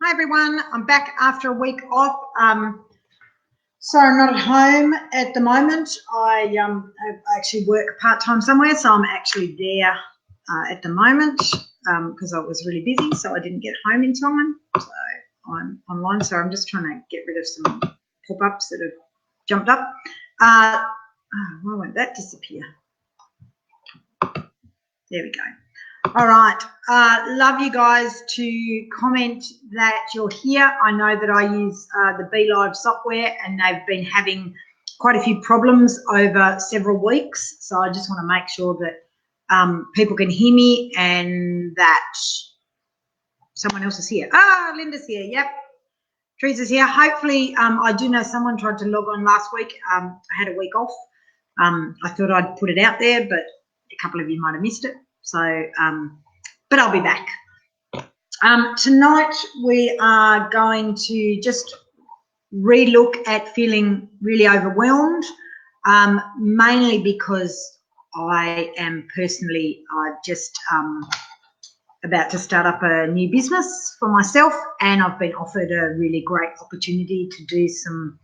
Hi everyone, I'm back after a week off. So I'm not at home at the moment. I actually work part-time somewhere, so I'm actually there at the moment because I was really busy, so I didn't get home in time. So I'm online, so I'm just trying to get rid of some pop-ups that have jumped up. Why won't that disappear? There we go. All right, love you guys to comment that you're here. I know that I use the BeLive software and they've been having quite a few problems over several weeks. So I just want to make sure that people can hear me and that someone else is here. Linda's here, yep. Teresa's here. Hopefully, I do know someone tried to log on last week. I had a week off. I thought I'd put it out there, but a couple of you might have missed it. So, but I'll be back. Tonight we are going to just relook at feeling really overwhelmed, mainly because I am personally just about to start up a new business for myself, and I've been offered a really great opportunity to do some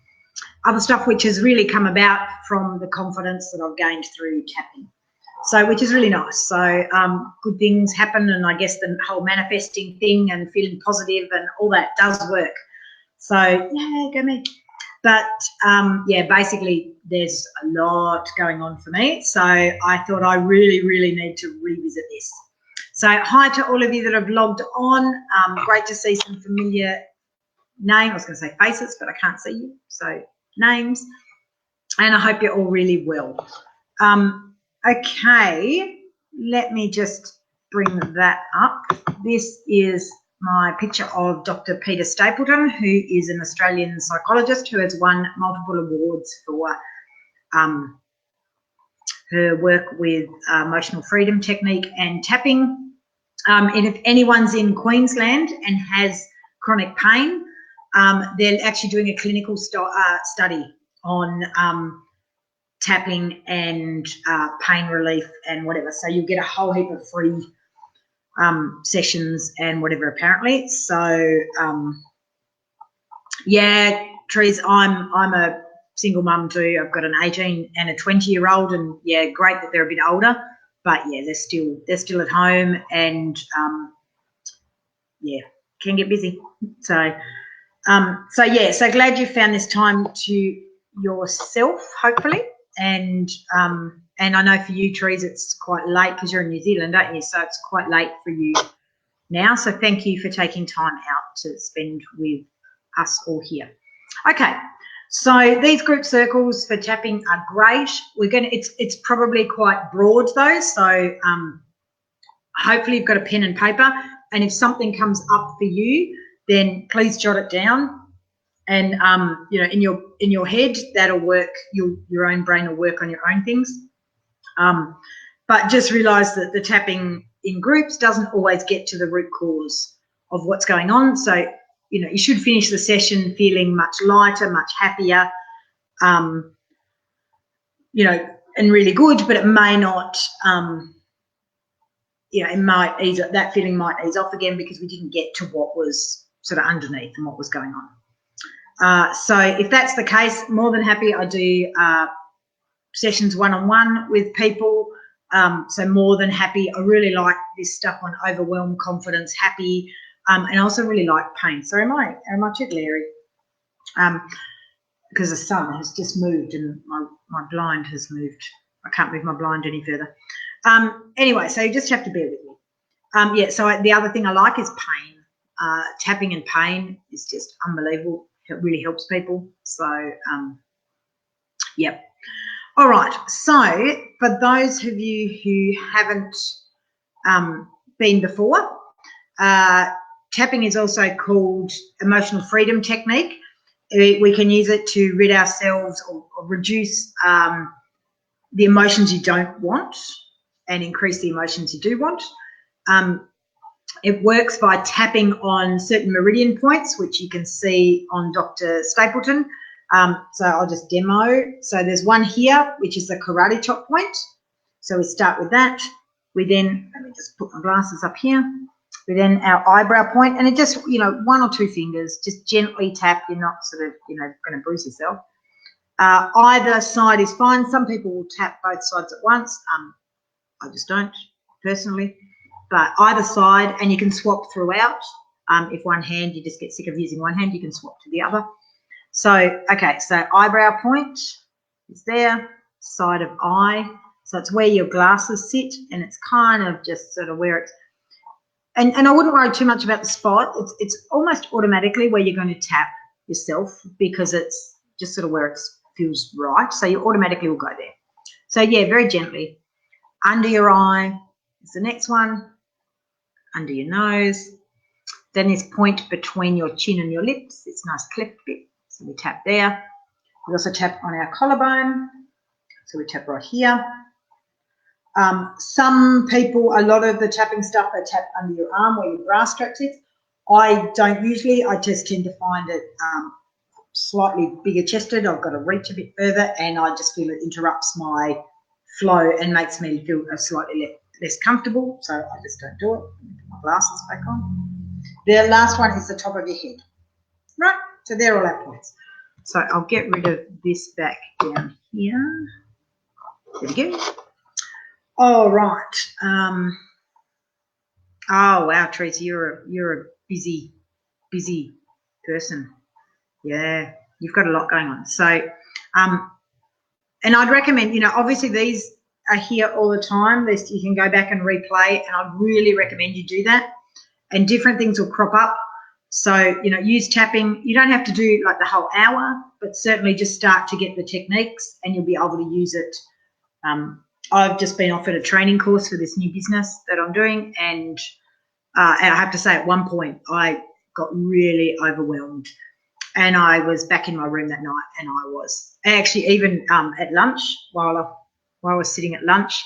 other stuff which has really come about from the confidence that I've gained through tapping. So, which is really nice. So, good things happen, and I guess the whole manifesting thing and feeling positive and all that does work. So, yeah, go me. But, yeah, basically there's a lot going on for me. So I thought I really, really need to revisit this. So hi to all of you that have logged on. Great to see some familiar names. I was going to say faces, but I can't see you. So names. And I hope you're all really well. Okay, let me just bring that up. This is my picture of Dr. Peter Stapleton, who is an Australian psychologist who has won multiple awards for her work with emotional freedom technique and tapping. And if anyone's in Queensland and has chronic pain, they're actually doing a clinical study on tapping and pain relief and whatever. So you'll get a whole heap of free sessions and whatever apparently. So yeah, Trees, I'm a single mum too. I've got an 18 and a 20-year-old, and yeah, great that they're a bit older, but yeah, they're still at home, and yeah, can get busy. So yeah, so glad you found this time to yourself, hopefully. And I know for you, Trees, it's quite late because you're in New Zealand, aren't you? So it's quite late for you now. So thank you for taking time out to spend with us all here. Okay, so these group circles for tapping are great. It's probably quite broad though. So hopefully you've got a pen and paper, and if something comes up for you, then please jot it down. And you know, in your head, that'll work. Your own brain will work on your own things. But just realise that the tapping in groups doesn't always get to the root cause of what's going on. So you know, you should finish the session feeling much lighter, much happier, you know, and really good. But it may not. You know, it might ease. That feeling might ease off again because we didn't get to what was sort of underneath and what was going on. So if that's the case, more than happy. I do sessions one-on-one with people, so more than happy. I really like this stuff on overwhelm, confidence, happy, and I also really like pain. So am I too glary? Because the sun has just moved and my blind has moved. I can't move my blind any further. Anyway, so you just have to bear with me. Yeah, so the other thing I like is pain. Tapping and pain is just unbelievable. It really helps people. So, yep. All right. So, for those of you who haven't been before, tapping is also called emotional freedom technique. We can use it to rid ourselves or reduce the emotions you don't want and increase the emotions you do want. It works by tapping on certain meridian points, which you can see on Dr. Stapleton. So I'll just demo. So there's one here, which is the karate chop point. So we start with that. We then, let me just put my glasses up here. So then our eyebrow point, and it just, you know, 1 or 2 fingers, just gently tap. You're not sort of, you know, going to bruise yourself. Either side is fine. Some people will tap both sides at once. I just don't personally, but either side, and you can swap throughout. If one hand, you just get sick of using one hand, you can swap to the other. So, okay, so eyebrow point is there, side of eye. So it's where your glasses sit, and it's kind of just sort of where it's, and I wouldn't worry too much about the spot. It's almost automatically where you're going to tap yourself, because it's just sort of where it feels right. So you automatically will go there. So yeah, very gently. Under your eye is the next one, under your nose. Then this point between your chin and your lips, it's a nice cleft bit. So we tap there. We also tap on our collarbone. So we tap right here. Some people, a lot of the tapping stuff, they tap under your arm where your bra strap is. I don't usually. I just tend to find it slightly bigger chested. I've got to reach a bit further, and I just feel it interrupts my flow and makes me feel slightly less comfortable. So I just don't do it. Put my glasses back on. The last one is the top of your head. Right, so they're all our points. So I'll get rid of this back down here. There we go. All right. Oh wow, Teresa, you're a busy person. Yeah, you've got a lot going on. So, and I'd recommend, you know, obviously these are here all the time. You can go back and replay, and I'd really recommend you do that. And different things will crop up. So, you know, use tapping. You don't have to do like the whole hour, but certainly just start to get the techniques, and you'll be able to use it. I've just been offered a training course for this new business that I'm doing, and I have to say at one point I got really overwhelmed, and I was back in my room that night, and I was actually even at lunch while I was sitting at lunch,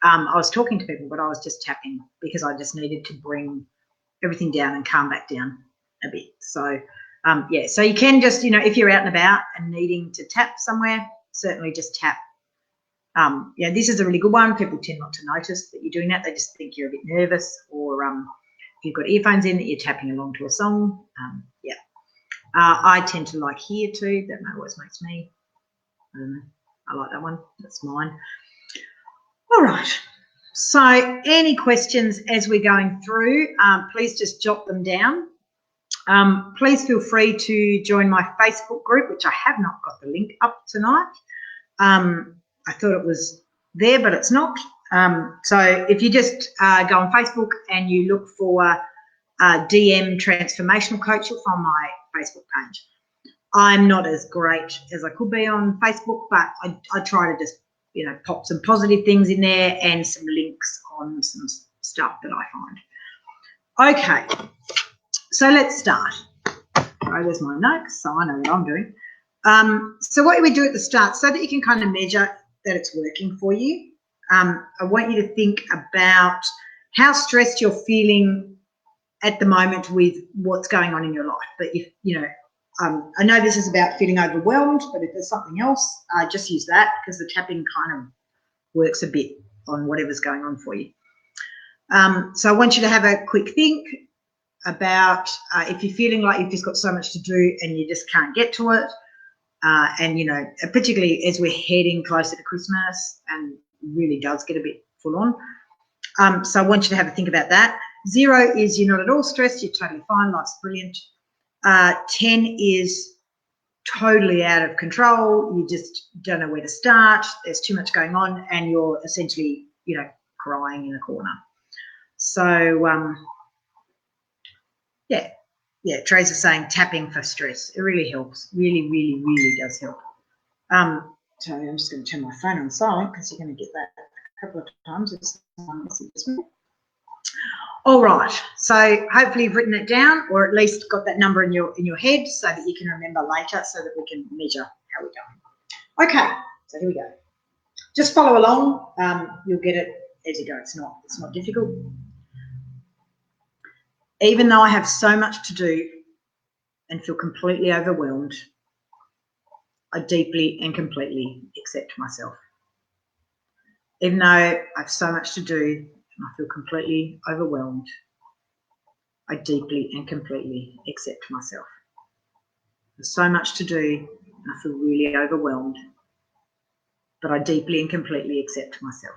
I was talking to people, but I was just tapping because I just needed to bring everything down and calm back down a bit. So, yeah, so you can just, you know, if you're out and about and needing to tap somewhere, certainly just tap. Yeah, this is a really good one. People tend not to notice that you're doing that. They just think you're a bit nervous, or if you've got earphones in that you're tapping along to a song. Yeah. I tend to like here too. That always makes me, I like that one. That's mine. All right. So any questions as we're going through, please just jot them down. Please feel free to join my Facebook group, which I have not got the link up tonight. I thought it was there, but it's not. So if you just go on Facebook and you look for DM Transformational Coach, you'll find my Facebook page. I'm not as great as I could be on Facebook, but I try to just, you know, pop some positive things in there and some links on some stuff that I find. Okay, so let's start. Oh, there's my notes, so I know what I'm doing. So what we do at the start, so that you can kind of measure that it's working for you, I want you to think about how stressed you're feeling at the moment with what's going on in your life. But if, you know, I know this is about feeling overwhelmed, but if there's something else, just use that, because the tapping kind of works a bit on whatever's going on for you. So I want you to have a quick think about if you're feeling like you've just got so much to do and you just can't get to it. And, you know, particularly as we're heading closer to Christmas, and really does get a bit full on. So I want you to have a think about that. 0 is you're not at all stressed, you're totally fine, life's brilliant. 10 is totally out of control, you just don't know where to start, there's too much going on, and you're essentially, you know, crying in a corner. So, yeah, Teresa's saying tapping for stress. It really helps. Really, really, really does help. So I'm just going to turn my phone on silent, because you're going to get that a couple of times. All right. So hopefully you've written it down, or at least got that number in your head, so that you can remember later, so that we can measure how we're going. Okay. So here we go. Just follow along. You'll get it as you go. It's not difficult. Even though I have so much to do and feel completely overwhelmed, I deeply and completely accept myself. Even though I have so much to do and I feel completely overwhelmed, I deeply and completely accept myself. There's so much to do and I feel really overwhelmed, but I deeply and completely accept myself.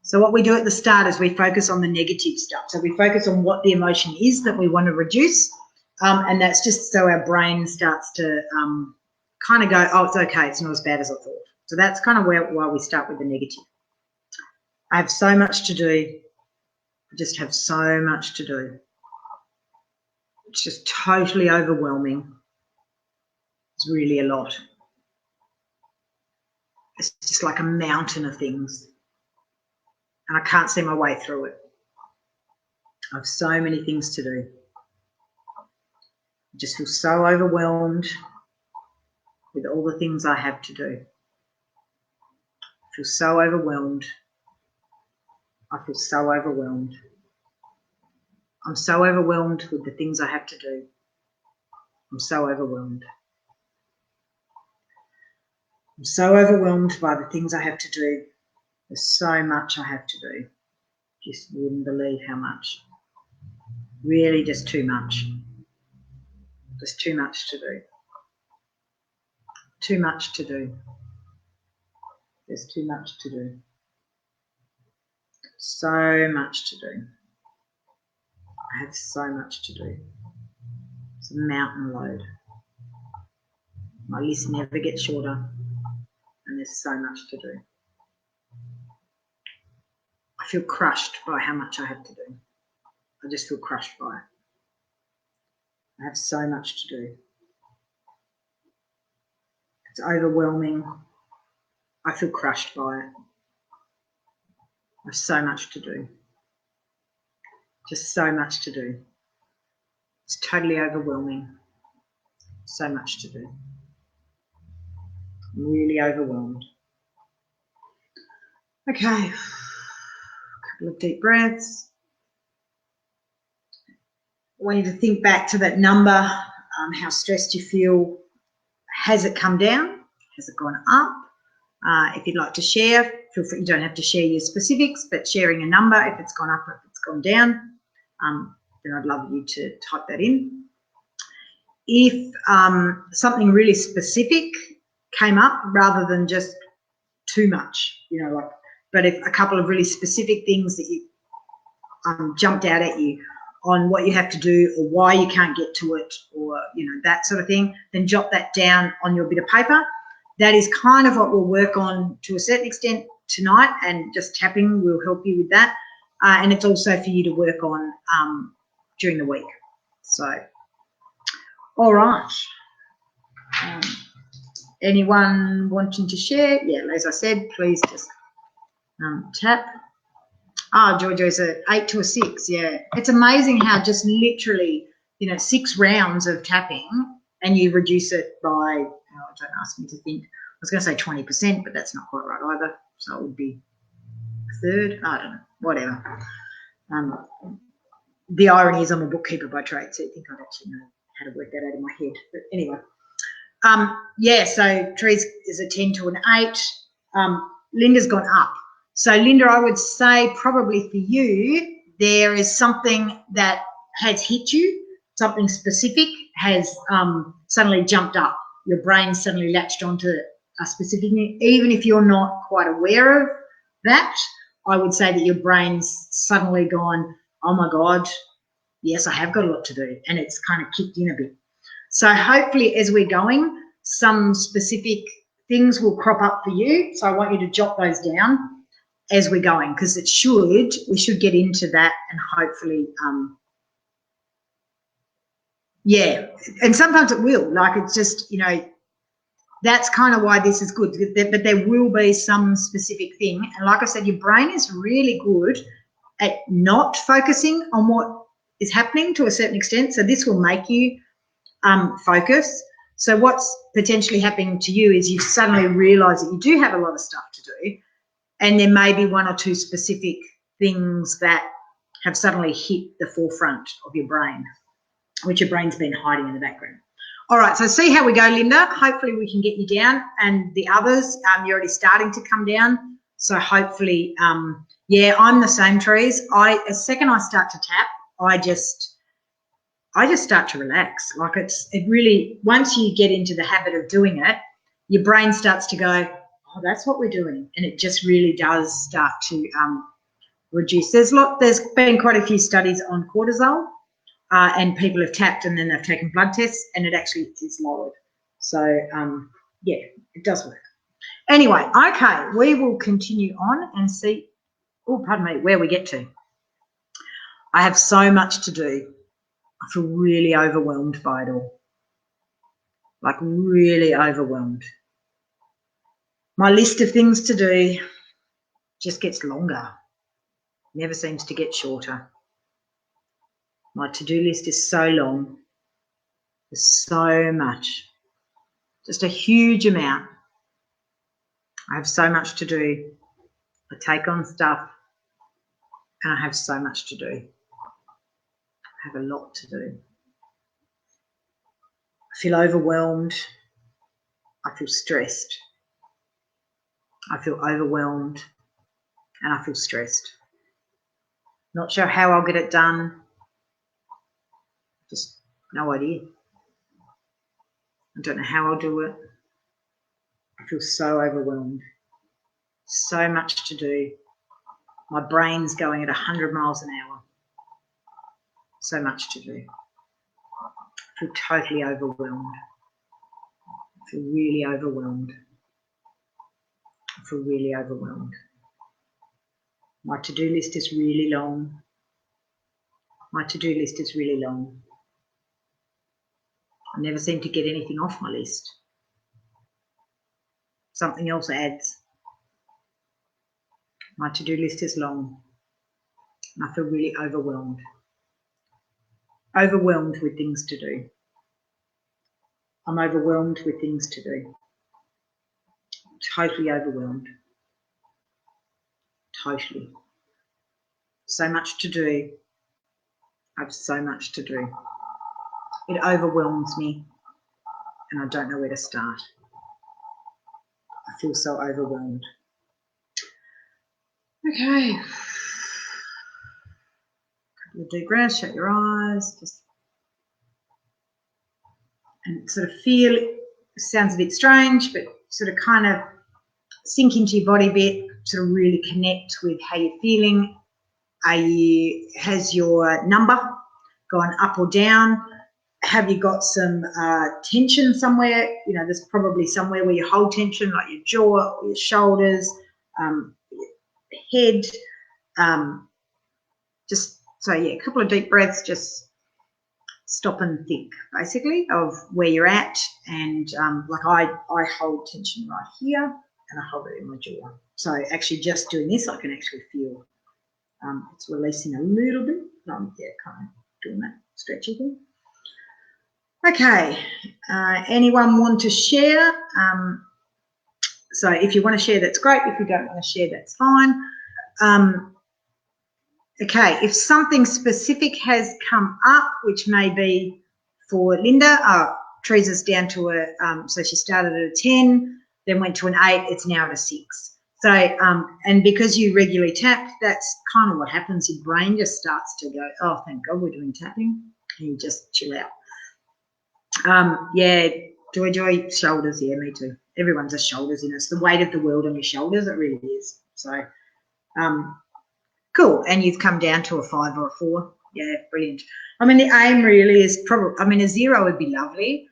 So what we do at the start is we focus on the negative stuff. So we focus on what the emotion is that we want to reduce, and that's just so our brain starts to kind of go, oh, it's okay, it's not as bad as I thought. So that's kind of why we start with the negative. I have so much to do. I just have so much to do. It's just totally overwhelming. It's really a lot. It's just like a mountain of things, and I can't see my way through it. I have so many things to do. I just feel so overwhelmed with all the things I have to do. I feel so overwhelmed. I feel so overwhelmed. I'm so overwhelmed with the things I have to do. I'm so overwhelmed. I'm so overwhelmed by the things I have to do. There's so much I have to do. Just wouldn't believe how much. Really just too much. Just too much to do. Too much to do. There's too much to do. So much to do. I have so much to do. It's a mountain load. My list never gets shorter, and there's so much to do. I feel crushed by how much I have to do. I just feel crushed by it. I have so much to do. It's overwhelming. I feel crushed by it. I have so much to do. Just so much to do. It's totally overwhelming. So much to do. I'm really overwhelmed. Okay. A couple of deep breaths. I want you to think back to that number, how stressed you feel. Has it come down? Has it gone up? If you'd like to share, feel free. You don't have to share your specifics, but sharing a number, if it's gone up or if it's gone down, then I'd love you to type that in. If something really specific came up rather than just too much, but if a couple of really specific things that you jumped out at you on what you have to do or why you can't get to it or, that sort of thing, then jot that down on your bit of paper. That is kind of what we'll work on to a certain extent tonight, and just tapping will help you with that. And it's also for you to work on during the week. So, all right. Anyone wanting to share? Yeah, as I said, please just tap. Giorgio's an 8 to a 6. Yeah, it's amazing how just literally, 6 rounds of tapping and you reduce it by, don't ask me to think. I was going to say 20%, but that's not quite right either. So it would be a third. I don't know, whatever. The irony is I'm a bookkeeper by trade, so you think I'd actually know how to work that out in my head. But anyway. So Trees is a 10 to an 8. Linda's gone up. So, Linda, I would say probably for you, there is something that has hit you, something specific has suddenly jumped up. Your brain suddenly latched onto a specific thing. Even if you're not quite aware of that, I would say that your brain's suddenly gone, oh, my God, yes, I have got a lot to do, and it's kind of kicked in a bit. So hopefully as we're going, some specific things will crop up for you. So I want you to jot those down as we're going, because we should get into that, and hopefully, and sometimes it will, it's just, that's kind of why this is good, but there will be some specific thing. And like I said, your brain is really good at not focusing on what is happening to a certain extent. So this will make you focus. So what's potentially happening to you is you suddenly realise that you do have a lot of stuff to do, and there may be 1 or 2 specific things that have suddenly hit the forefront of your brain, which your brain's been hiding in the background. All right, so see how we go, Linda. Hopefully we can get you down, and the others, you're already starting to come down. So hopefully, I'm the same, Trees. As second I start to tap, I just start to relax. Like it really, once you get into the habit of doing it, your brain starts to go, oh, that's what we're doing. And it just really does start to reduce. There's been quite a few studies on cortisol, and people have tapped and then they've taken blood tests and it actually is lowered. So, yeah, it does work. Anyway, okay, we will continue on and see, oh, pardon me, where we get to. I have so much to do. I feel really overwhelmed by it all. Like really overwhelmed. My list of things to do just gets longer. Never seems to get shorter. My to-do list is so long. There's so much. Just a huge amount. I have so much to do. I take on stuff and I have so much to do. I have a lot to do. I feel overwhelmed. I feel stressed. I feel overwhelmed and I feel stressed. Not sure how I'll get it done. Just no idea. I don't know how I'll do it. I feel so overwhelmed. So much to do. My brain's going at 100 miles an hour. So much to do. I feel totally overwhelmed. I feel really overwhelmed. I feel really overwhelmed. My to-do list is really long. My to-do list is really long. I never seem to get anything off my list. Something else adds. My to-do list is long. And I feel really overwhelmed. Overwhelmed with things to do. I'm overwhelmed with things to do. Totally overwhelmed. Totally. So much to do. I have so much to do. It overwhelms me and I don't know where to start. I feel so overwhelmed. Okay. Couple of deep breaths, shut your eyes, just and sort of feel, it sounds a bit strange, but sort of kind of sink into your body a bit, sort of really connect with how you're feeling. Has your number gone up or down? Have you got some tension somewhere? You know, there's probably somewhere where you hold tension, like your jaw, your shoulders, head. Just so, yeah, a couple of deep breaths, just stop and think, basically, of where you're at. And like I hold tension right here and I hold it in my jaw. So actually just doing this, I can actually feel it's releasing a little bit. Yeah, kind of doing that stretchy thing. Okay, anyone want to share? So if you want to share, that's great. If you don't want to share, that's fine. Okay, if something specific has come up, which may be for Linda, Teresa's down to a, so she started at a 10, then went to an 8, it's now at a 6. So, and because you regularly tap, that's kind of what happens. Your brain just starts to go, oh, thank God we're doing tapping, and you just chill out. Yeah, joy, shoulders, yeah, me too. Everyone's a shoulders, you know, it's the weight of the world on your shoulders, it really is. So, cool, and you've come down to a 5 or a 4. Yeah, brilliant. I mean, the aim really is probably, I mean, a 0 would be lovely.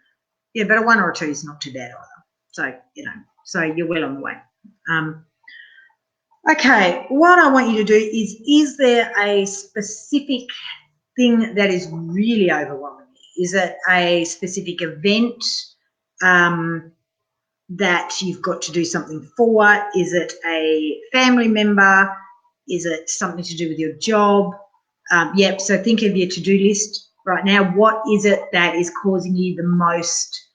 Yeah, but a 1 or a 2 is not too bad either. So, you know, so you're well on the way. Okay, what I want you to do is there a specific thing that is really overwhelming you? Is it a specific event that you've got to do something for? Is it a family member? Is it something to do with your job? Yep, so think of your to-do list right now. What is it that is causing you the most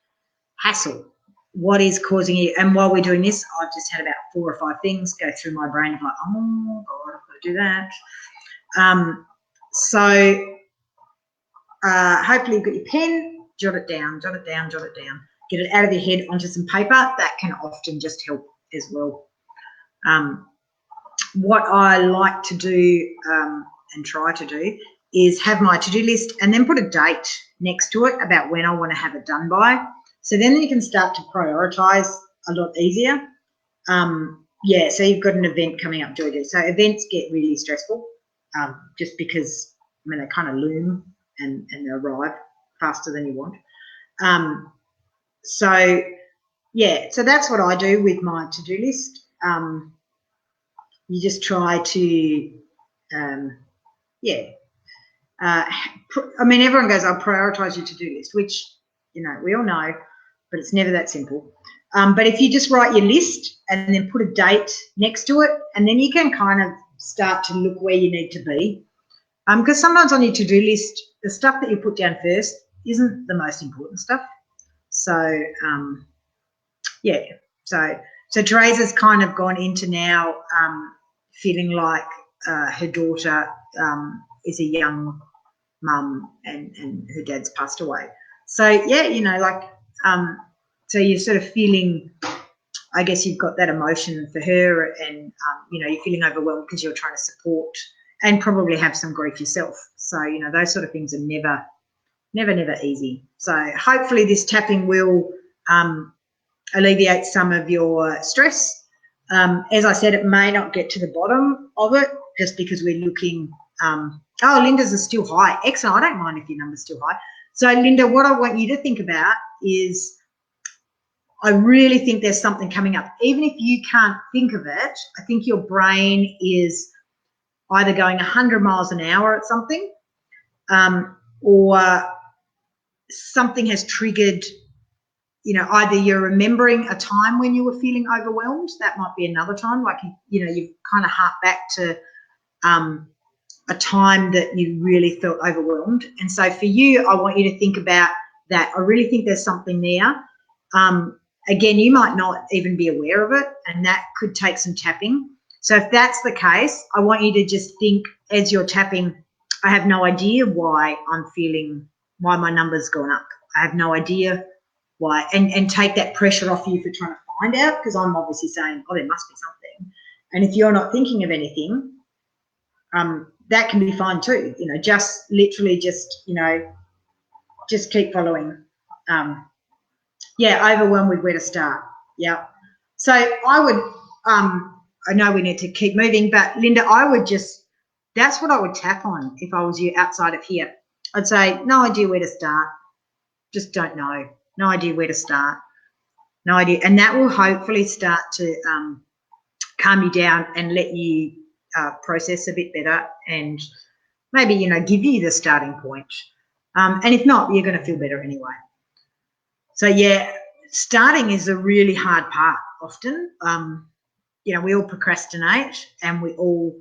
hassle? What is causing you? And while we're doing this, I've just had about 4 or 5 things go through my brain. I'm like, oh, God, I've got to do that. So hopefully you've got your pen, jot it down, jot it down, jot it down. Get it out of your head onto some paper. That can often just help as well. What I like to do and try to do is have my to-do list and then put a date next to it about when I want to have it done by. So then you can start to prioritise a lot easier. Yeah, so you've got an event coming up, Georgia. So events get really stressful just because, I mean, they kind of loom and they arrive faster than you want. So, yeah, so that's what I do with my to-do list. You just try to, I mean, everyone goes, I'll prioritise your to-do list, which, you know, we all know, but it's never that simple. But if you just write your list and then put a date next to it, and then you can kind of start to look where you need to be. Because sometimes on your to-do list, the stuff that you put down first isn't the most important stuff. So, yeah, so Teresa's kind of gone into now feeling like her daughter is a young mum and her dad's passed away. So, yeah, you know, like, so you're sort of feeling, I guess you've got that emotion for her and, you know, you're feeling overwhelmed because you're trying to support and probably have some grief yourself. So, you know, those sort of things are never easy. So hopefully this tapping will alleviate some of your stress. As I said, it may not get to the bottom of it just because we're looking, oh, Linda's is still high. Excellent. I don't mind if your number's still high. So, Linda, what I want you to think about is I really think there's something coming up. Even if you can't think of it, I think your brain is either going 100 miles an hour at something or something has triggered, you know, either you're remembering a time when you were feeling overwhelmed. That might be another time, like, you know, you've kind of harked back to a time that you really felt overwhelmed. And so for you, I want you to think about that. I really think there's something there. Again, you might not even be aware of it, and that could take some tapping. So if that's the case, I want you to just think as you're tapping, I have no idea why why my number's gone up. I have no idea why, and take that pressure off you for trying to find out, because I'm obviously saying, oh, there must be something. And if you're not thinking of anything, that can be fine too. You know, just literally just, you know, just keep following. Yeah, overwhelmed with where to start. Yeah. So I would, I know we need to keep moving, but Linda, that's what I would tap on if I was you outside of here. I'd say, no idea where to start. Just don't know. No idea where to start. No idea. And that will hopefully start to calm you down and let you process a bit better and maybe, you know, give you the starting point. And if not, you're going to feel better anyway. So, yeah, starting is a really hard part often. You know, we all procrastinate and we all,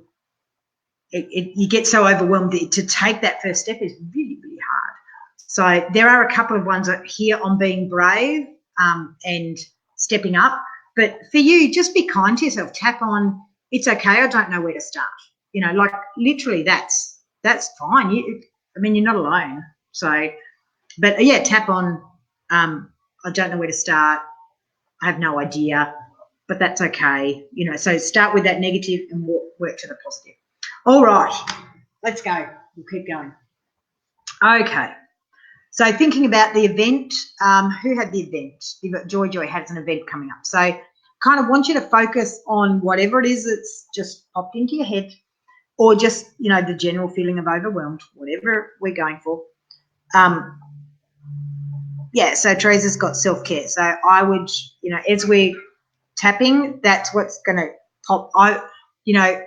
you get so overwhelmed that to take that first step is really, really hard. So there are a couple of ones here on being brave and stepping up. But for you, just be kind to yourself. Tap on, it's okay, I don't know where to start. You know, like literally that's fine. I mean, you're not alone. So, but yeah, tap on, I don't know where to start. I have no idea, but that's okay. You know, so start with that negative and work to the positive. All right, let's go. We'll keep going. Okay. So thinking about the event, who had the event? You've got Joy has an event coming up. So kind of want you to focus on whatever it is that's just popped into your head or just, you know, the general feeling of overwhelmed, whatever we're going for. Yeah, so Teresa's got self-care. So I would, you know, as we're tapping, that's what's going to pop. You know,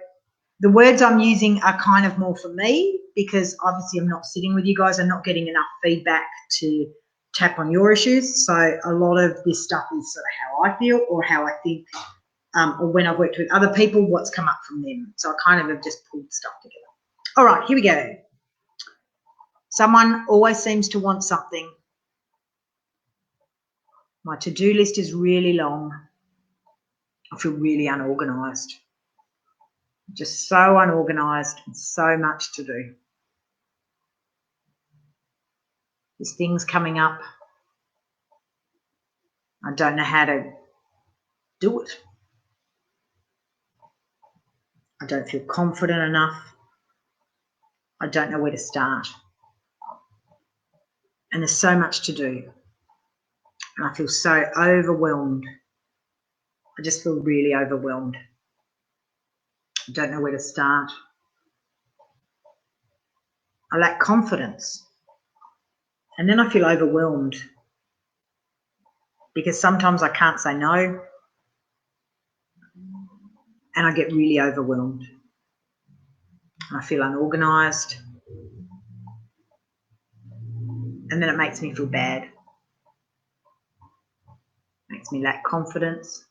the words I'm using are kind of more for me because obviously I'm not sitting with you guys. I'm not getting enough feedback to tap on your issues. So a lot of this stuff is sort of how I feel or how I think, or when I've worked with other people, what's come up from them. So I kind of have just pulled stuff together. All right, here we go. Someone always seems to want something. My to-do list is really long. I feel really unorganised. Just so unorganised and so much to do. There's things coming up. I don't know how to do it. I don't feel confident enough. I don't know where to start. And there's so much to do. And I feel so overwhelmed. I just feel really overwhelmed. I don't know where to start. I lack confidence. And then I feel overwhelmed because sometimes I can't say no and I get really overwhelmed. I feel unorganised and then it makes me feel bad. Makes me lack confidence.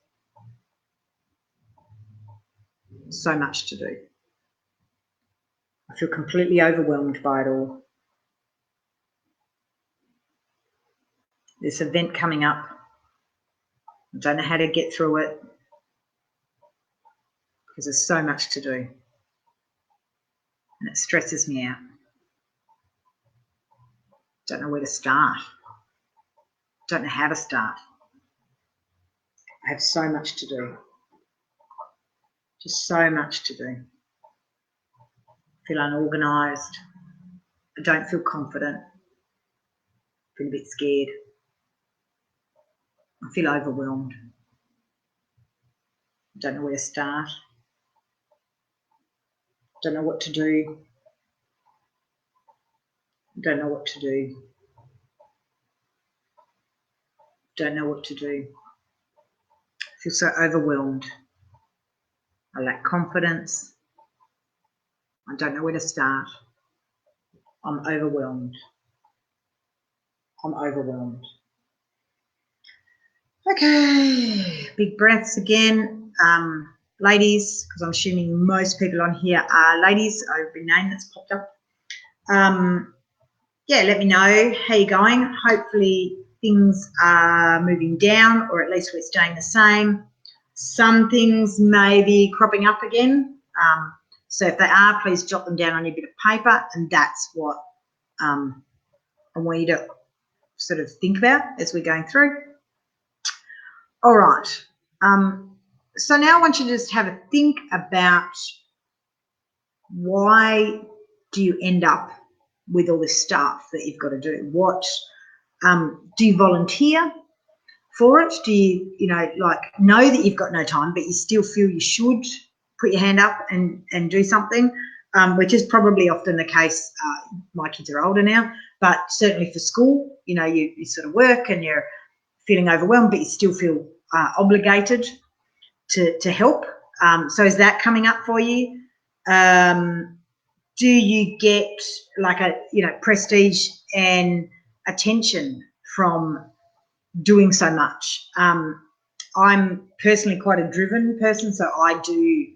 So much to do. I feel completely overwhelmed by it all. This event coming up, I don't know how to get through it because there's so much to do and it stresses me out. Don't know where to start. Don't know how to start. I have so much to do. Just so much to do. I feel unorganised. I don't feel confident. I feel a bit scared. I feel overwhelmed. I don't know where to start. I don't know what to do. I don't know what to do. Don't know what to do. I feel so overwhelmed. I lack confidence. I don't know where to start. I'm overwhelmed. I'm overwhelmed. Okay, big breaths again. Ladies, because I'm assuming most people on here are ladies, every name that's popped up. Yeah, let me know how you're going. Hopefully things are moving down or at least we're staying the same. Some things may be cropping up again. So if they are, please jot them down on your bit of paper and that's what I want you to sort of think about as we're going through. All right. So now I want you to just have a think about why do you end up with all this stuff that you've got to do? What do you volunteer for it? Do you know that you've got no time, but you still feel you should put your hand up and do something, which is probably often the case. My kids are older now, but certainly for school, you sort of work and you're feeling overwhelmed, but you still feel obligated to help. So is that coming up for you? Do you get like prestige and attention from doing so much? I'm personally quite a driven person, so I do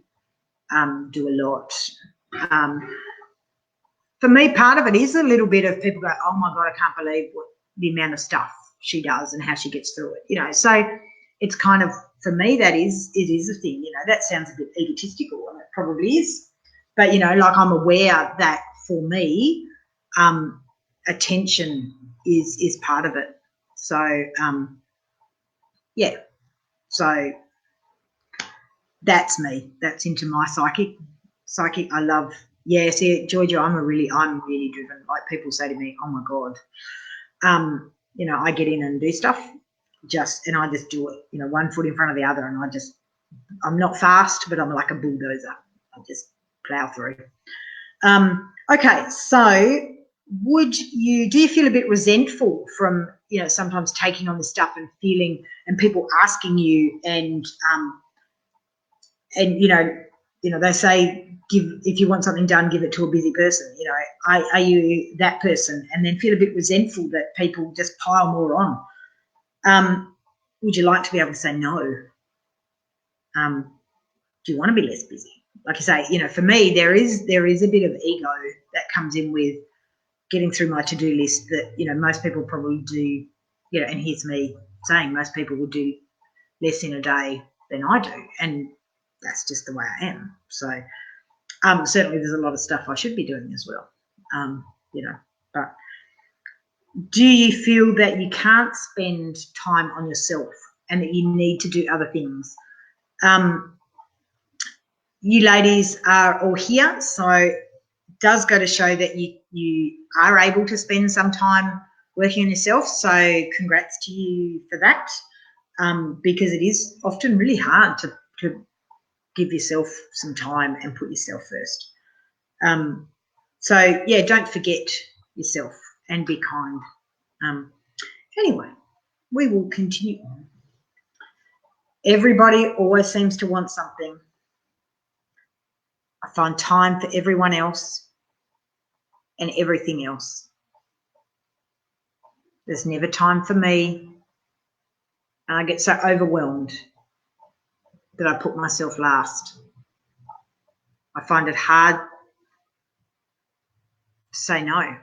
a lot. For me, part of it is a little bit of people go, oh my God, I can't believe the amount of stuff she does and how she gets through it. So it's kind of, for me, it is a thing. That sounds a bit egotistical, and it probably is. But, I'm aware that for me, attention is part of it. So, yeah. So that's me. That's into my psychic. I love, see, Georgia, I'm really driven. Like people say to me, oh my God, I get in and do stuff and I just do it, one foot in front of the other. And I'm not fast, but I'm like a bulldozer. I just plow through. Okay. So do you feel a bit resentful from, sometimes taking on the stuff and feeling and people asking you and they say, if you want something done, give it to a busy person. Are you that person? And then feel a bit resentful that people just pile more on. Would you like to be able to say no? Do you want to be less busy? Like you say, for me, there is a bit of ego that comes in with getting through my to-do list that, most people probably do, and here's me saying most people will do less in a day than I do. And that's just the way I am. So certainly there's a lot of stuff I should be doing as well, but do you feel that you can't spend time on yourself and that you need to do other things? You ladies are all here, so does go to show that you are able to spend some time working on yourself. So congrats to you for that, because it is often really hard to give yourself some time and put yourself first. So, yeah, don't forget yourself and be kind. Anyway, we will continue on. Everybody always seems to want something. I find time for everyone else and everything else. There's never time for me, and I get so overwhelmed that I put myself last. I find it hard to say no.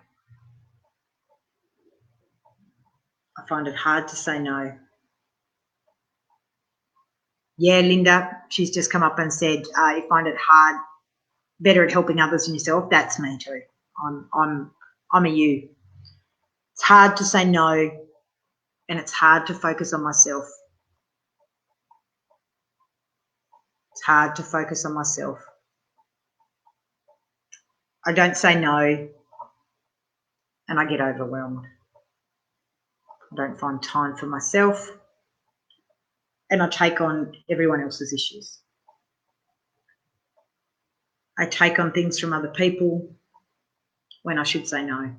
I find it hard to say no. Yeah, Linda, she's just come up and said, you find it hard, better at helping others than yourself. That's me too. I'm a you. It's hard to say no, and it's hard to focus on myself. It's hard to focus on myself. I don't say no, and I get overwhelmed. I don't find time for myself, and I take on everyone else's issues. I take on things from other people when I should say no.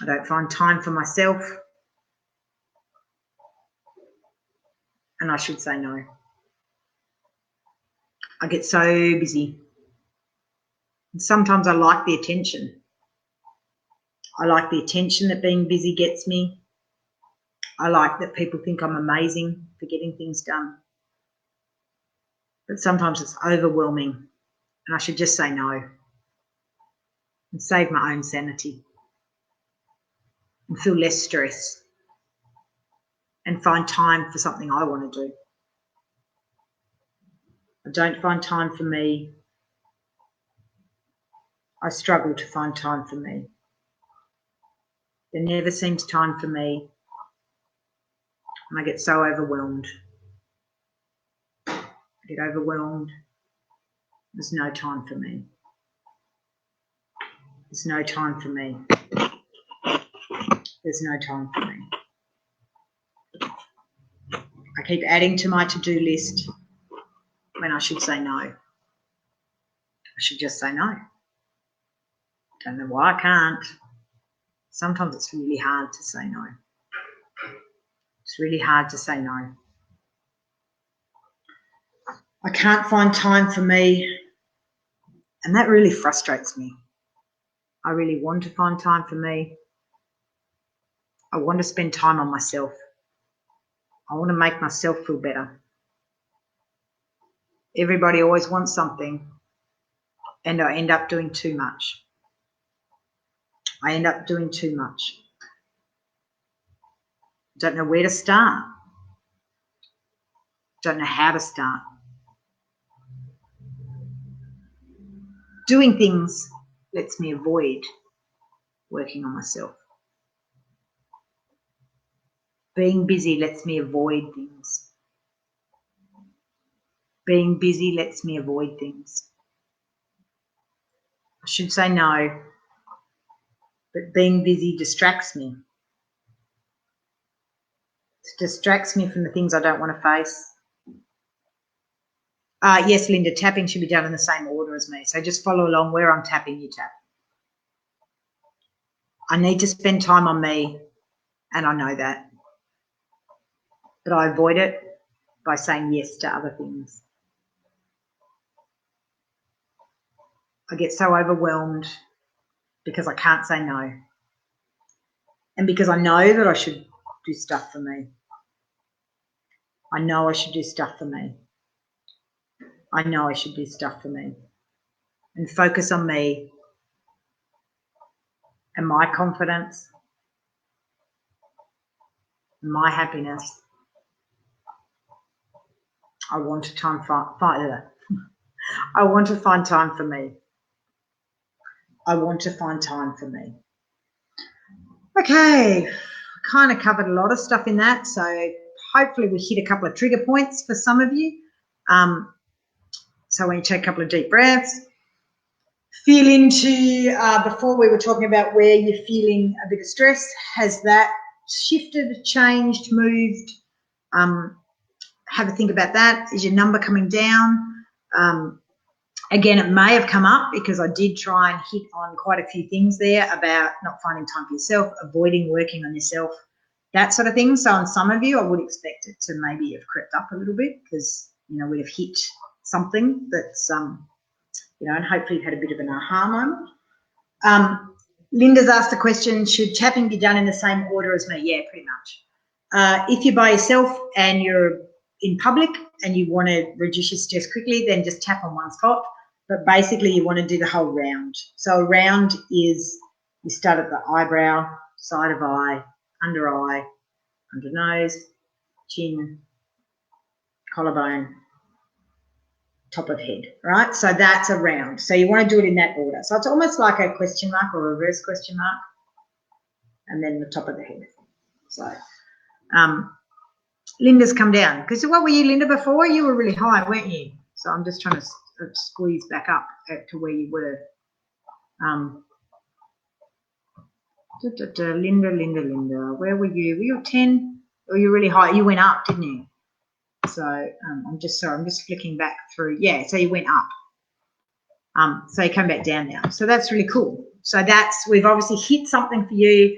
I don't find time for myself, and I should say no. I get so busy. And sometimes I like the attention. I like the attention that being busy gets me. I like that people think I'm amazing for getting things done. But sometimes it's overwhelming, and I should just say no and save my own sanity and feel less stress and find time for something I want to do. I don't find time for me. I struggle to find time for me. There never seems time for me, and I get so overwhelmed. I get overwhelmed. There's no time for me. There's no time for me. There's no time for me. I keep adding to my to-do list when I should say no. I should just say no. Don't know why I can't. Sometimes it's really hard to say no. It's really hard to say no. I can't find time for me, and that really frustrates me. I really want to find time for me. I want to spend time on myself. I want to make myself feel better. Everybody always wants something, and I end up doing too much. I end up doing too much. Don't know where to start. Don't know how to start. Doing things lets me avoid working on myself. Being busy lets me avoid things. Being busy lets me avoid things. I should say no, but being busy distracts me. It distracts me from the things I don't want to face. Yes, Linda, tapping should be done in the same order as me. So just follow along. Where I'm tapping, you tap. I need to spend time on me, and I know that. But I avoid it by saying yes to other things. I get so overwhelmed because I can't say no. And because I know that I should do stuff for me. I know I should do stuff for me. I know I should do stuff for me. And focus on me and my confidence and my happiness. I want to find time for me. I want to find time for me. Okay, kind of covered a lot of stuff in that, so hopefully we hit a couple of trigger points for some of you. So when you take a couple of deep breaths, feel into, before we were talking about where you're feeling a bit of stress. Has that shifted, changed, moved? Have a think about that. Is your number coming down? Again, it may have come up because I did try and hit on quite a few things there about not finding time for yourself, avoiding working on yourself, that sort of thing. So on some of you, I would expect it to maybe have crept up a little bit because, you know, we'd have hit something that's, you know, and hopefully you've had a bit of an aha moment. Linda's asked the question, should tapping be done in the same order as me? Yeah, pretty much. If you're by yourself and you're in public and you want to reduce your stress quickly, then just tap on one spot. But basically you want to do the whole round. So a round is you start at the eyebrow, side of eye, under nose, chin, collarbone, top of head, right? So that's a round. So you want to do it in that order. So it's almost like a question mark or a reverse question mark, and then the top of the head. So Linda's come down. Because what were you, Linda, before? You were really high, weren't you? So I'm just trying to squeeze back up to where you were. Linda, where were you? Were you 10? Or you were really high? You went up, didn't you? So I'm just flicking back through. Yeah, so you went up. So you come back down now. So that's really cool. So we've obviously hit something for you,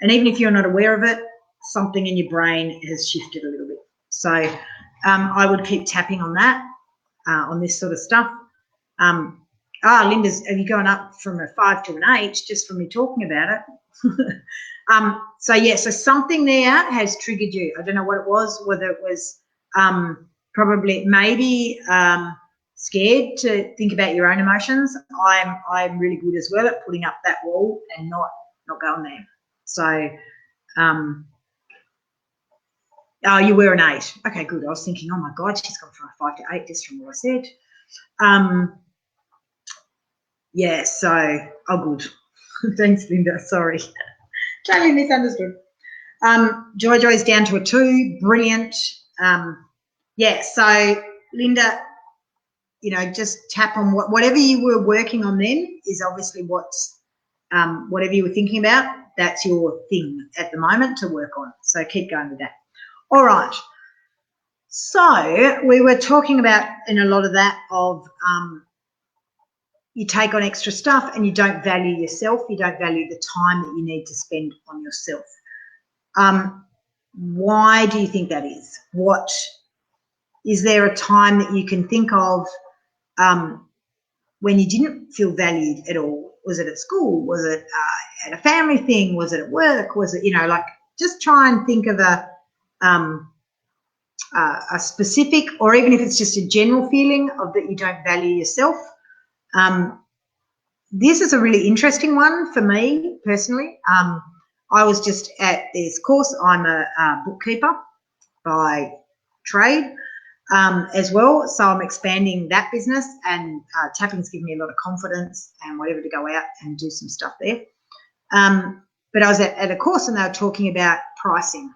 and even if you're not aware of it, something in your brain has shifted a little bit. So I would keep tapping on that, on this sort of stuff. Linda's, have you gone up from a 5 to an 8 just from me talking about it? So yeah, so something there has triggered you. I don't know what it was, whether it was probably maybe scared to think about your own emotions. I'm really good as well at putting up that wall and not going there. So oh, you were an 8. Okay, good. I was thinking, oh my God, she's gone from a 5 to 8 just from what I said. Yeah, so, oh good. Thanks, Linda, sorry. Totally misunderstood. Joy's down to a 2, brilliant. Yeah, so Linda, you know, just tap on whatever you were working on then is obviously what's, whatever you were thinking about, that's your thing at the moment to work on. So keep going with that. All right. So we were talking about in a lot of that of you take on extra stuff and you don't value yourself. You don't value the time that you need to spend on yourself. Why do you think that is? What is there a time that you can think of when you didn't feel valued at all? Was it at school? Was it at a family thing? Was it at work? Was it, you know, like just try and think of a specific, or even if it's just a general feeling of that you don't value yourself. This is a really interesting one for me personally. I was just at this course. I'm a bookkeeper by trade as well, so I'm expanding that business, and tapping's given me a lot of confidence and whatever to go out and do some stuff there. But I was at a course and they were talking about pricing.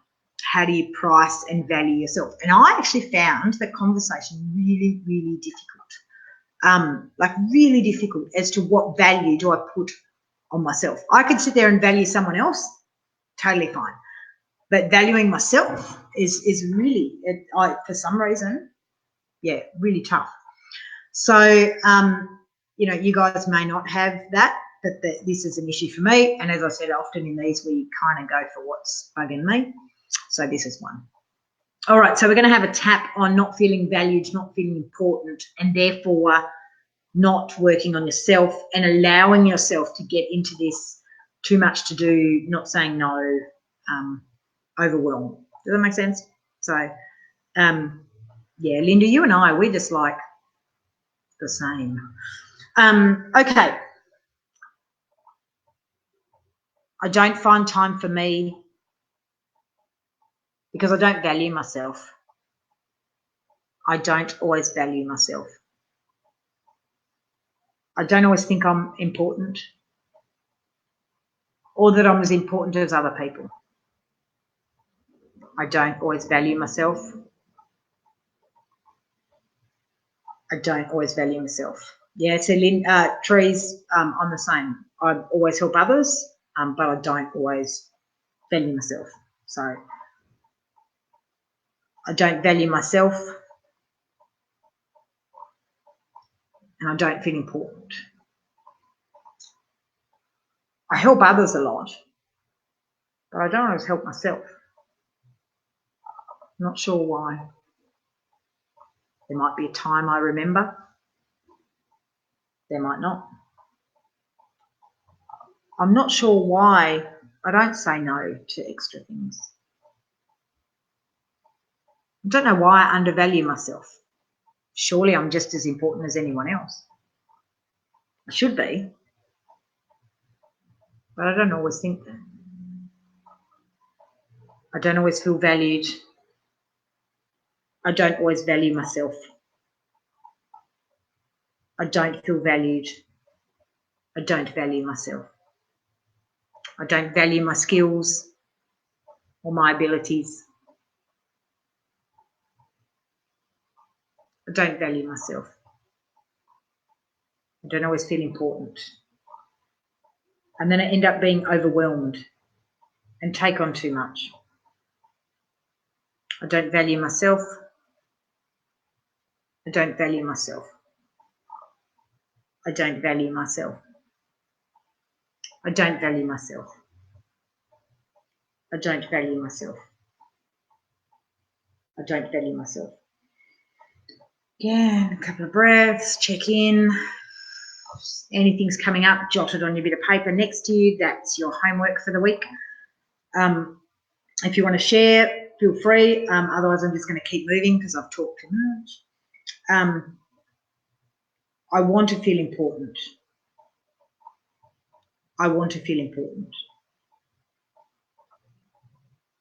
How do you price and value yourself? And I actually found that conversation really, really difficult. Like really difficult as to what value do I put on myself. I could sit there and value someone else, totally fine. But valuing myself is really, for some reason, yeah, really tough. So, you know, you guys may not have that, but this is an issue for me. And as I said, often in these, we kind of go for what's bugging me. So this is one. All right, so we're going to have a tap on not feeling valued, not feeling important, and therefore not working on yourself and allowing yourself to get into this too much to do, not saying no, overwhelm. Does that make sense? So, yeah, Linda, you and I, we're just like the same. Okay. I don't find time for me because I don't value myself. I don't always value myself. I don't always think I'm important or that I'm as important as other people. I don't always value myself. I don't always value myself. Yeah, so trees, I'm the same. I always help others, but I don't always value myself. So I don't value myself and I don't feel important. I help others a lot, but I don't always help myself. I'm not sure why. There might be a time I remember. There might not. I'm not sure why I don't say no to extra things. I don't know why I undervalue myself. Surely I'm just as important as anyone else. I should be, but I don't always think that. I don't always feel valued. I don't always value myself. I don't feel valued. I don't value myself. I don't value my skills or my abilities. I don't value myself. I don't always feel important. And then I end up being overwhelmed and take on too much. I don't value myself. I don't value myself. I don't value myself. I don't value myself. I don't value myself. I don't value myself. Yeah, a couple of breaths, check in. Anything's coming up, jot it on your bit of paper next to you. That's your homework for the week. If you want to share, feel free. Otherwise, I'm just going to keep moving because I've talked too much. I want to feel important. I want to feel important.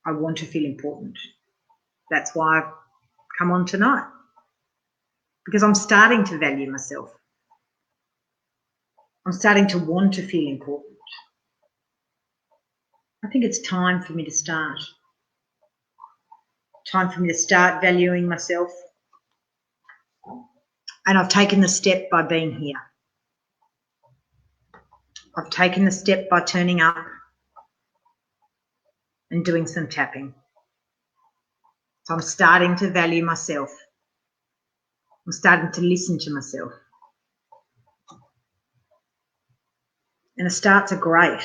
I want to feel important. That's why I've come on tonight, because I'm starting to value myself. I'm starting to want to feel important. I think it's time for me to start. Time for me to start valuing myself. And I've taken the step by being here. I've taken the step by turning up and doing some tapping. So I'm starting to value myself. I'm starting to listen to myself. And the starts are great,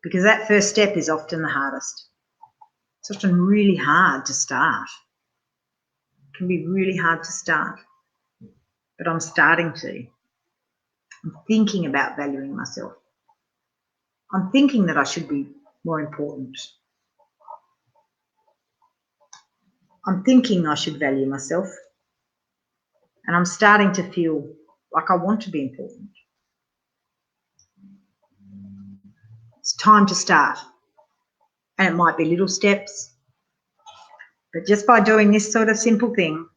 because that first step is often the hardest. It's often really hard to start. It can be really hard to start, but I'm starting to. I'm thinking about valuing myself. I'm thinking that I should be more important. I'm thinking I should value myself, and I'm starting to feel like I want to be important. It's time to start. And it might be little steps, but just by doing this sort of simple thing,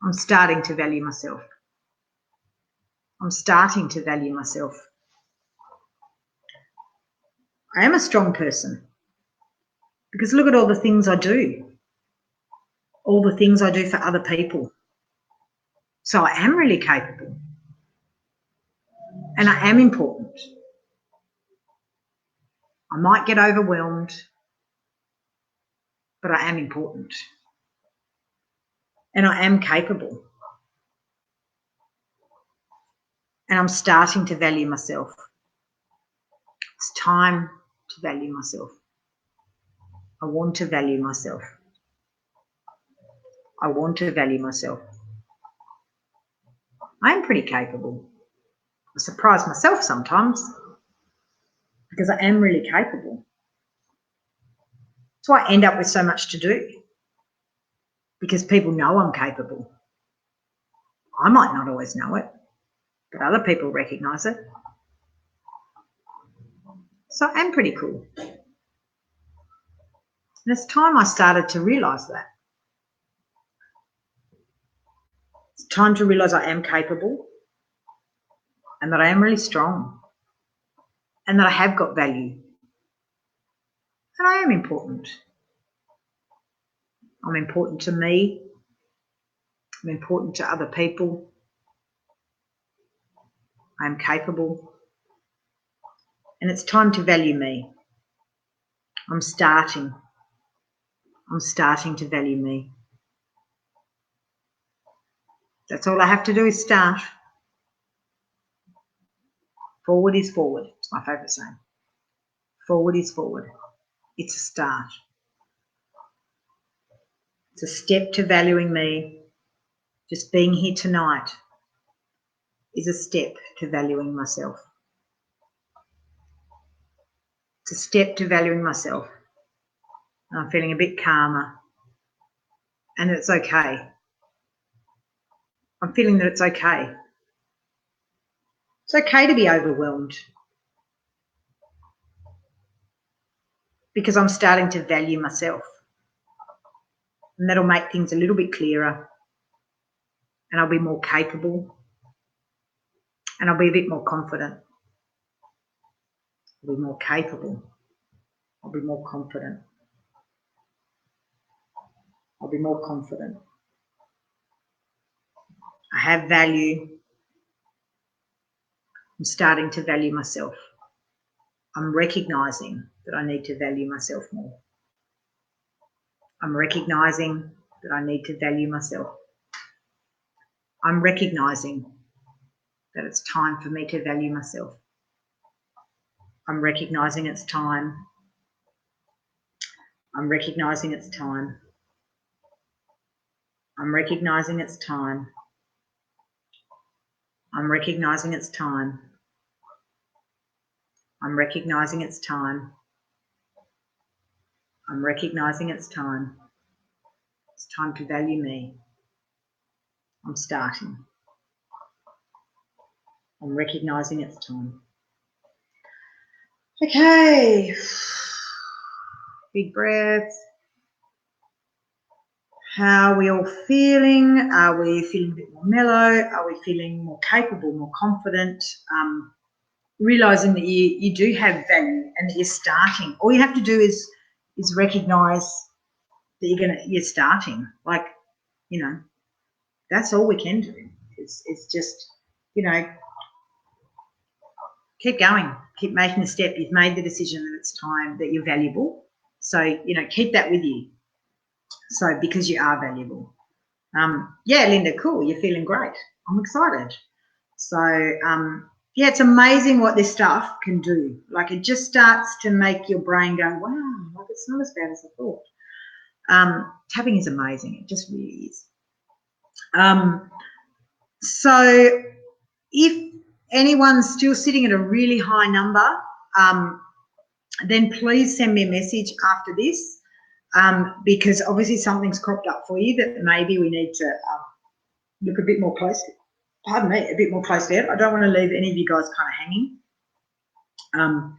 I'm starting to value myself. I'm starting to value myself. I am a strong person, because look at all the things I do, all the things I do for other people. So I am really capable, and I am important. I might get overwhelmed, but I am important, and I am capable, and I'm starting to value myself. It's time to value myself. I want to value myself. I want to value myself. I am pretty capable. I surprise myself sometimes, because I am really capable. So I end up with so much to do, because people know I'm capable. I might not always know it, but other people recognise it. So I am pretty cool. And it's time I started to realise that. It's time to realise I am capable, and that I am really strong, and that I have got value, and I am important. I'm important to me. I'm important to other people. I am capable. And it's time to value me. I'm starting to value me. That's all I have to do is start. Forward is forward. It's my favourite saying. Forward is forward. It's a start. It's a step to valuing me. Just being here tonight is a step to valuing myself. It's a step to valuing myself. I'm feeling a bit calmer. And it's okay. I'm feeling that it's okay. It's okay to be overwhelmed. Because I'm starting to value myself. And that'll make things a little bit clearer. And I'll be more capable. And I'll be a bit more confident. I'll be more capable. I'll be more confident. I'll be more confident. I have value. I'm starting to value myself. I'm recognising that I need to value myself more. I'm recognising that I need to value myself. I'm recognising that it's time for me to value myself. I'm recognising it's time. I'm recognising it's time. I'm recognising it's time. I'm recognising it's time. I'm recognising it's time. I'm recognising it's time. It's time to value me. I'm starting. I'm recognising it's time. Okay. Big breaths. How are we all feeling? Are we feeling a bit more mellow? Are we feeling more capable, more confident? Realising that you do have value and that you're starting. All you have to do is recognise that you're starting. Like, you know, that's all we can do. It's just, you know, keep going, keep making the step. You've made the decision that it's time, that you're valuable. So, you know, keep that with you. So, because you are valuable. Yeah, Linda, cool. You're feeling great. I'm excited. So, yeah, it's amazing what this stuff can do. Like, it just starts to make your brain go, wow, like it's not as bad as I thought. Tapping is amazing. It just really is. So if anyone's still sitting at a really high number, then please send me a message after this, because obviously something's cropped up for you that maybe we need to look a bit more closely. Pardon me, a bit more closely at. I don't want to leave any of you guys kind of hanging.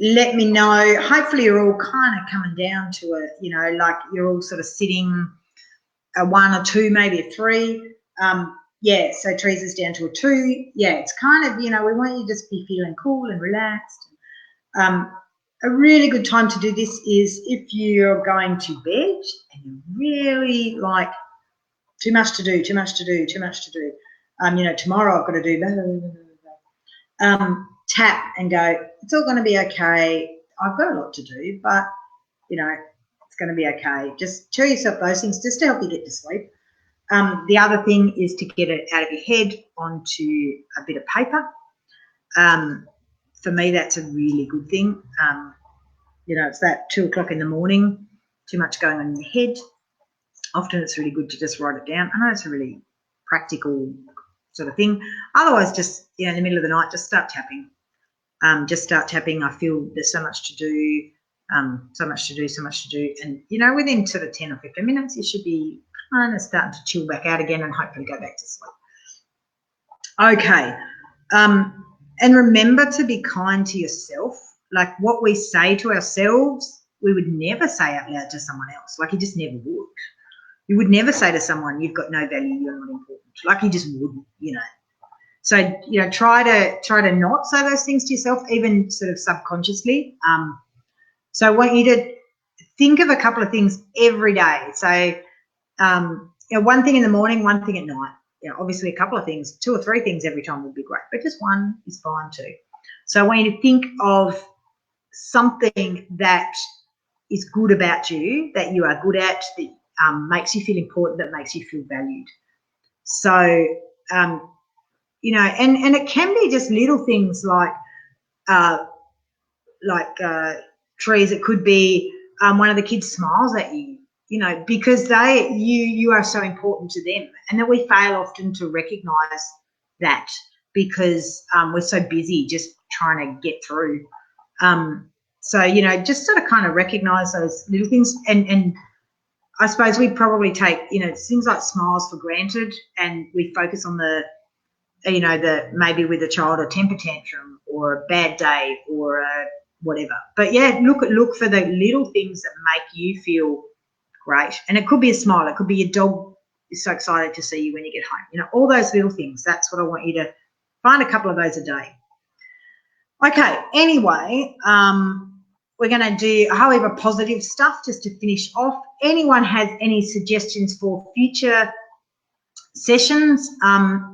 Let me know. Hopefully you're all kind of coming down to a, you know, like you're all sort of sitting a 1 or 2, maybe a 3. Yeah, so Teresa's down to a 2. Yeah, it's kind of, you know, we want you to just be feeling cool and relaxed. A really good time to do this is if you're going to bed and you're really like too much to do. You know, tomorrow I've got to do blah, blah, blah, blah. Tap and go, it's all going to be okay. I've got a lot to do, but, you know, it's going to be okay. Just tell yourself those things just to help you get to sleep. The other thing is to get it out of your head onto a bit of paper. For me, that's a really good thing. You know, it's that 2 o'clock in the morning, too much going on in your head. Often it's really good to just write it down. I know it's a really practical sort of thing. Otherwise, just, you know, in the middle of the night, just start tapping. Just start tapping. I feel there's so much to do, so much to do. And, you know, within sort of 10 or 15 minutes, you should be kind of starting to chill back out again and hopefully go back to sleep. Okay. And remember to be kind to yourself. Like what we say to ourselves, we would never say out loud to someone else. Like you just never would. You would never say to someone, you've got no value, you're not important. Like you just wouldn't, you know. So, you know, try to not say those things to yourself, even sort of subconsciously. So I want you to think of a couple of things every day. So, you know, one thing in the morning, one thing at night. obviously a couple of things, 2 or 3 things every time would be great, but just one is fine too. So I want you to think of something that is good about you, that you are good at, that makes you feel important, that makes you feel valued. So, and it can be just little things like trees. It could be one of the kids smiles at you, because you are so important to them, and that we fail often to recognise that because we're so busy just trying to get through. So just sort of kind of recognise those little things, and I suppose we probably take things like smiles for granted, and we focus on the maybe with a child a temper tantrum or a bad day or a whatever. But yeah, look for the little things that make you feel great. And it could be a smile. It could be your dog is so excited to see you when you get home. All those little things. That's what I want you to find, a couple of those a day. Okay, anyway, we're going to do, however, positive stuff just to finish off. Anyone has any suggestions for future sessions?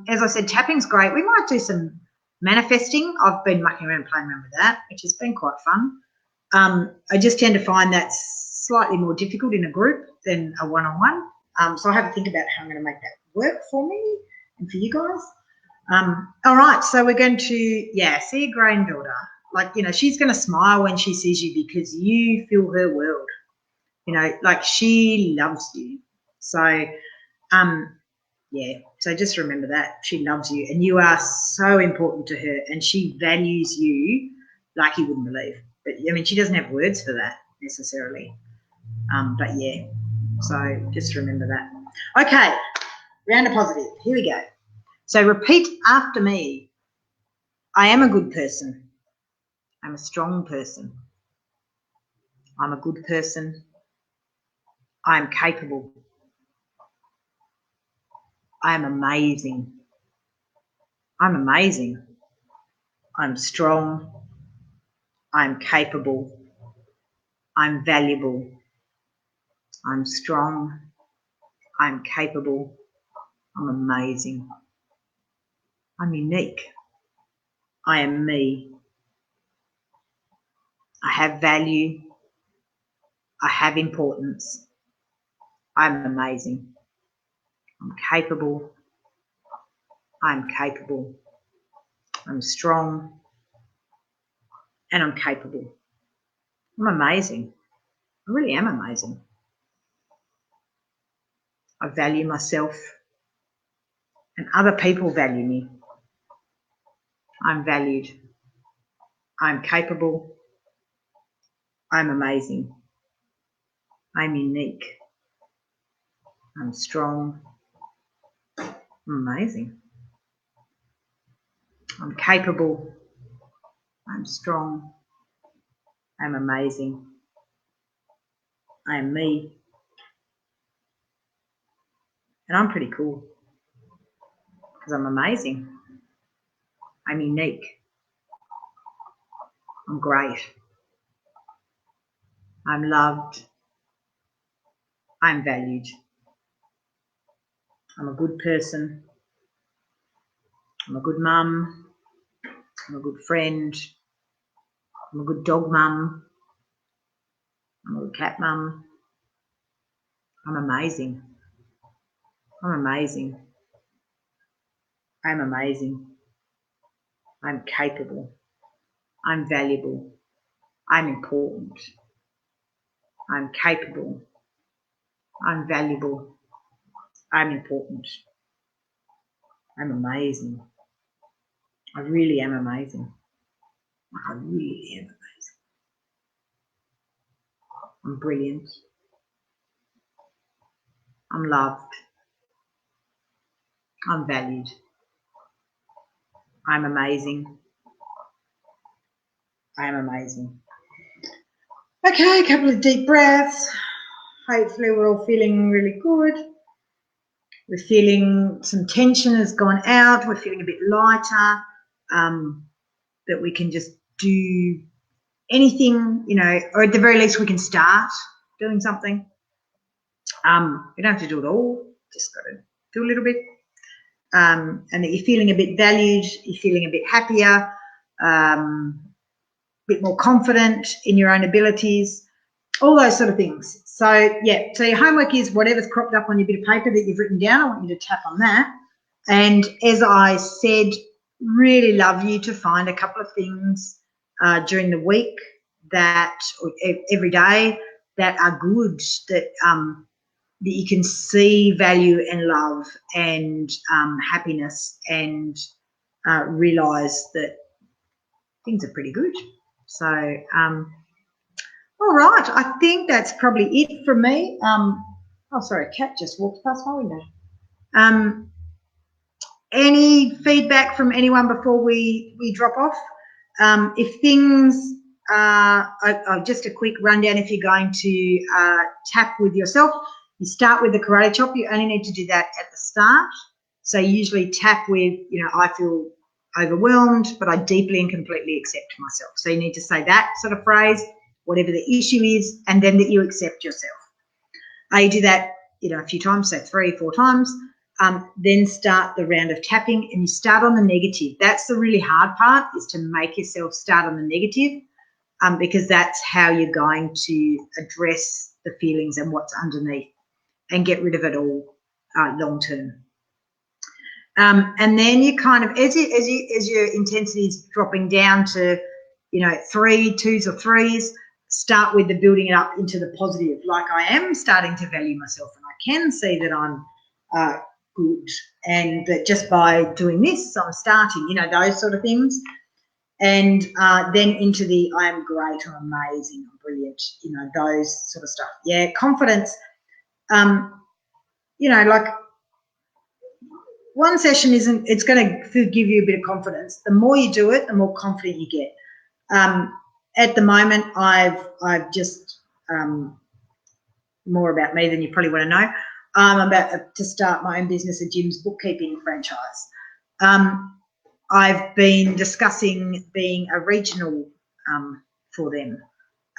As I said, tapping's great. We might do some manifesting. I've been mucking around playing around with that, which has been quite fun. I just tend to find that's slightly more difficult in a group than a one-on-one. So I have to think about how I'm going to make that work for me and for you guys. All right, so we're going to, see your granddaughter. She's going to smile when she sees you because you fill her world. She loves you. So, so just remember that. She loves you and you are so important to her, and she values you like you wouldn't believe. But, she doesn't have words for that necessarily. But, so just remember that. Okay, round of positive. Here we go. So repeat after me. I am a good person. I'm a strong person. I'm a good person. I'm capable. I'm amazing. I'm amazing. I'm strong. I'm capable. I'm valuable. I'm strong. I'm capable. I'm amazing. I'm unique. I am me. I have value. I have importance. I'm amazing. I'm capable. I'm capable. I'm strong. And I'm capable. I'm amazing. I really am amazing. I value myself, and other people value me. I'm valued. I'm capable. I'm amazing. I'm unique. I'm strong. I'm amazing. I'm capable. I'm strong. I'm amazing. I am me. And I'm pretty cool because I'm amazing. I'm unique. I'm great. I'm loved. I'm valued. I'm a good person. I'm a good mum. I'm a good friend. I'm a good dog mum. I'm a good cat mum. I'm amazing. I'm amazing. I'm amazing. I'm capable. I'm valuable. I'm important. I'm capable. I'm valuable. I'm important. I'm amazing. I really am amazing. I really am amazing. I'm brilliant. I'm loved. I'm valued. I'm amazing. I am amazing. Okay, a couple of deep breaths. Hopefully we're all feeling really good. We're feeling some tension has gone out. We're feeling a bit lighter, that we can just do anything, or at the very least we can start doing something. We don't have to do it all, just got to do a little bit. and that you're feeling a bit valued, you're feeling a bit happier, a bit more confident in your own abilities, all those sort of things. So, yeah, so your homework is whatever's cropped up on your bit of paper that you've written down. I want you to tap on that. And as I said, really love you to find a couple of things during the week that, or every day, that are good, that you can see value and love and happiness, and realise that things are pretty good. So, all right, I think that's probably it from me. Oh, sorry, a cat just walked past my window. Any feedback from anyone before we drop off? If things just a quick rundown, if you're going to tap with yourself, you start with the karate chop. You only need to do that at the start. So you usually tap with, I feel overwhelmed, but I deeply and completely accept myself. So you need to say that sort of phrase, whatever the issue is, and then that you accept yourself. You do that, a few times, so 3 or 4 times. Then start the round of tapping, and you start on the negative. That's the really hard part, is to make yourself start on the negative, because that's how you're going to address the feelings and what's underneath and get rid of it all long term. And then you kind of, as your intensity is dropping down to, 3, 2s or 3s, start with the building it up into the positive. Like, I am starting to value myself, and I can see that I'm good, and that just by doing this, I'm starting, those sort of things. And then into the I am great, I'm amazing, I'm brilliant, those sort of stuff. Yeah, confidence, like, one session it's going to give you a bit of confidence. The more you do it, the more confident you get. At the moment, I've just, more about me than you probably want to know. I'm about to start my own business, a Jim's bookkeeping franchise. I've been discussing being a regional for them.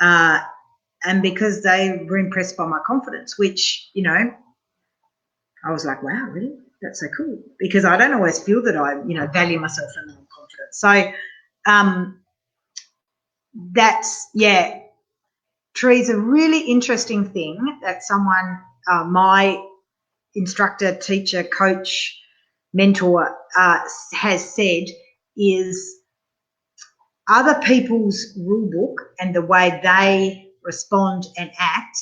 And because they were impressed by my confidence, which, I was like, wow, really? That's so cool. Because I don't always feel that I, value myself and I'm confident. So that's, yeah, tree's a really interesting thing that someone, my instructor, teacher, coach, mentor has said, is other people's rule book and the way they respond and act,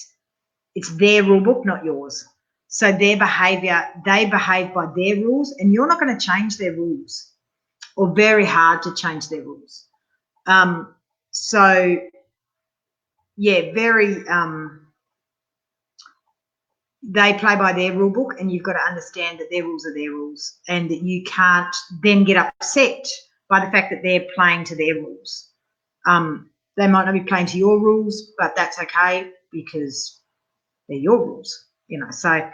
it's their rule book, not yours. So their behaviour, they behave by their rules, and you're not going to change their rules, or very hard to change their rules. So, yeah, very, they play by their rule book, and you've got to understand that their rules are their rules, and that you can't then get upset by the fact that they're playing to their rules. They might not be playing to your rules, but that's okay, because they're your rules, so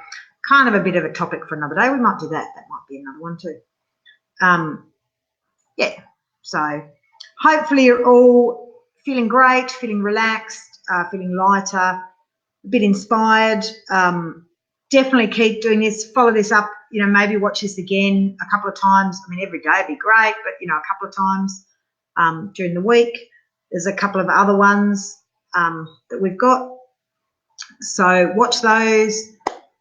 kind of a bit of a topic for another day. We might do that. That might be another one too. Yeah, so hopefully you're all feeling great, feeling relaxed, feeling lighter, a bit inspired. Definitely keep doing this, follow this up, maybe watch this again a couple of times. I mean, every day would be great, but, a couple of times during the week. There's a couple of other ones that we've got. So watch those,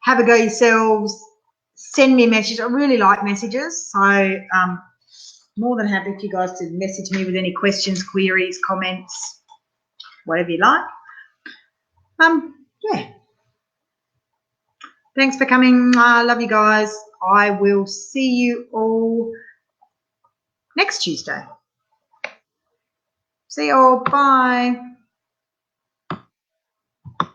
have a go yourselves, send me a message. I really like messages, so more than happy for you guys to message me with any questions, queries, comments, whatever you like. Yeah. Thanks for coming. I love you guys. I will see you all next Tuesday. See you all. Bye.